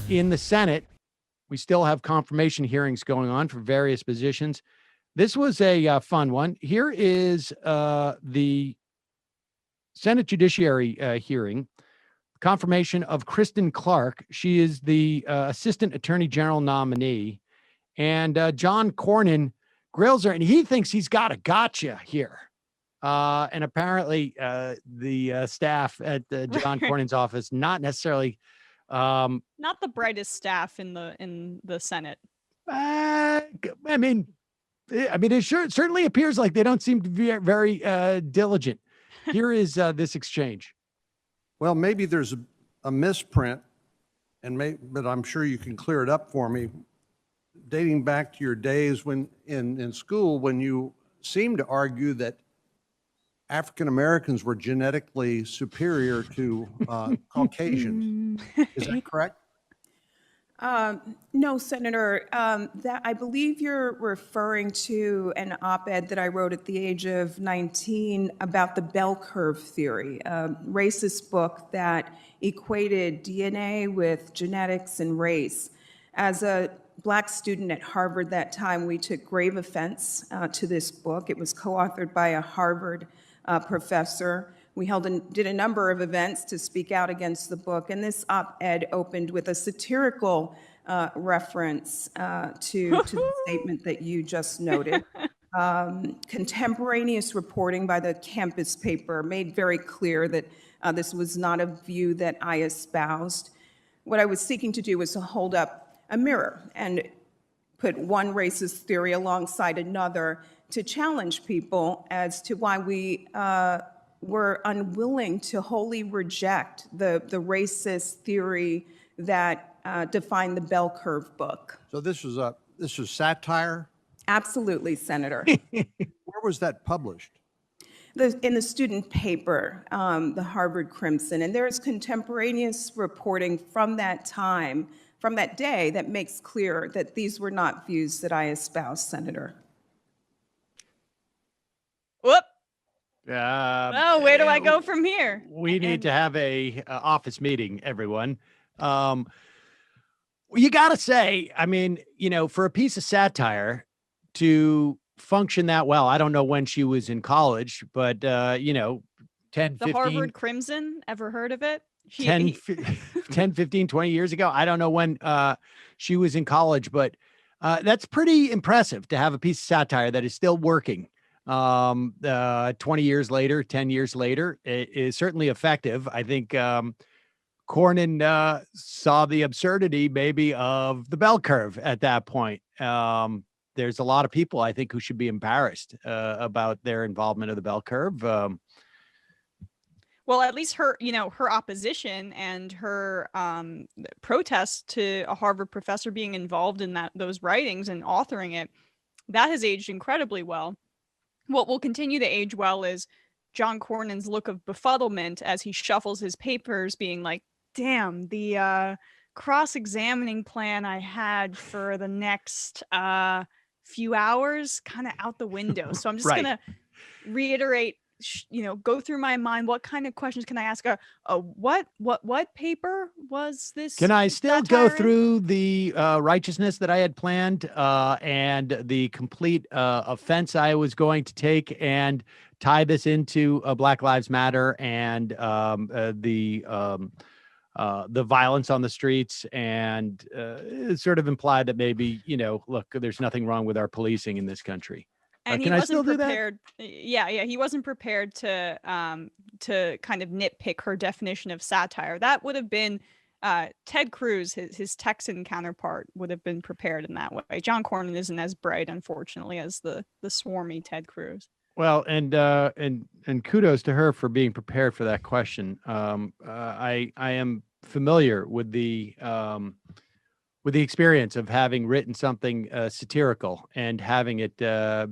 in the Senate, we still have confirmation hearings going on for various positions. This was a fun one. Here is the Senate Judiciary hearing, confirmation of Kristen Clarke. She is the Assistant Attorney General nominee. And John Cornyn grills her, and he thinks he's got a gotcha here. And apparently the staff at John Cornyn's office, not necessarily... not the brightest staff in the Senate. I mean, it certainly appears like they don't seem to be very diligent. Here is this exchange. Well, maybe there's a misprint, but I'm sure you can clear it up for me. Dating back to your days when in school, when you seemed to argue that African Americans were genetically superior to Caucasians. Is that correct? No, Senator. That I believe you're referring to an op-ed that I wrote at the age of 19 about the bell curve theory, a racist book that equated DNA with genetics and race. As a Black student at Harvard that time, we took grave offense to this book. It was co-authored by a Harvard professor. We did a number of events to speak out against the book, and this op-ed opened with a satirical reference to the statement that you just noted. Contemporaneous reporting by the campus paper made very clear that this was not a view that I espoused. What I was seeking to do was to hold up a mirror and put one racist theory alongside another to challenge people as to why we were unwilling to wholly reject the racist theory that defined the bell curve book. So this was satire? Absolutely, Senator. Where was that published? In the student paper, the Harvard Crimson, and there is contemporaneous reporting from that time, from that day, that makes clear that these were not views that I espouse, Senator. Whoop. Where do I go from here? We need to have a office meeting, everyone. You got to say, I mean, for a piece of satire to function that well, I don't know when she was in college, but, 10, 15... The Harvard Crimson, ever heard of it? 10, 15, 20 years ago. I don't know when she was in college, but that's pretty impressive to have a piece of satire that is still working 20 years later, 10 years later. It is certainly effective. I think Cornyn saw the absurdity maybe of the bell curve at that point. There's a lot of people, I think, who should be embarrassed about their involvement of the bell curve. Well, at least her opposition and her protest to a Harvard professor being involved in those writings and authoring it, that has aged incredibly well. What will continue to age well is John Cornyn's look of befuddlement as he shuffles his papers, being like, damn, the cross-examining plan I had for the next few hours kind of out the window. So I'm just going to reiterate, go through my mind. What kind of questions can I ask? What paper was this? Can I still go through the righteousness that I had planned and the complete offense I was going to take and tie this into Black Lives Matter and the violence on the streets and sort of implied that maybe, look, there's nothing wrong with our policing in this country. And he wasn't prepared. Yeah, he wasn't prepared to kind of nitpick her definition of satire. That would have been Ted Cruz, his Texan counterpart, would have been prepared in that way. John Cornyn isn't as bright, unfortunately, as the swarmy Ted Cruz. Well, and kudos to her for being prepared for that question. I am familiar with the experience of having written something satirical and having it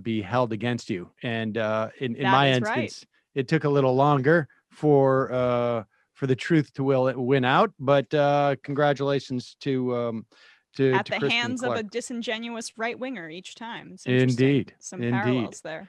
be held against you. And in my instance, it took a little longer for the truth to win out. But congratulations to at the Kristen hands Clarke. of a disingenuous right winger each time. Indeed, some parallels there.